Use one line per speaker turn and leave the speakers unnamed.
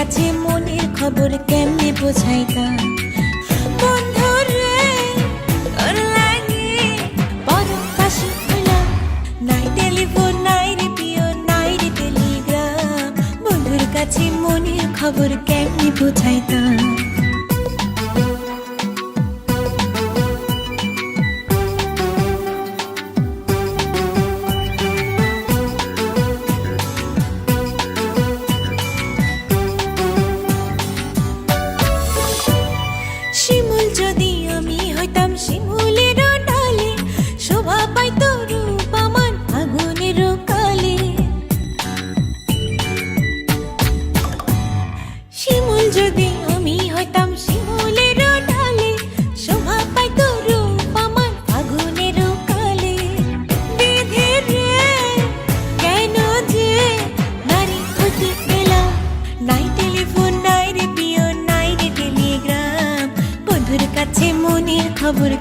কাছে মনের খবর কেমনে বোঝাইতাম। বন্ধুরে তোর লাগে বড় কাশি হইলাম, নাই টেলিফোন নাই রে প্রিয় নাই রে টেলিগ্রাম। বন্ধুর কাছে মনের খবর কেমনে বোঝাইতাম। শিমুল যদি আমি হইতাম শিমুলের ডালে, শোভা পাইতো রূপ আমার আগুনের কালে। শিমুল যদি আমি হইতাম শিমুলের ডালে, শোভা পাইতো রূপ আমার আগুনের কালে। বিধি রে কেন যে নারী হইতে গেলাম, নাই টেলিফোন নাই রে প্রিয় নাই রে টেলিগ্রাম। বন্ধুর কাছে মনের খবর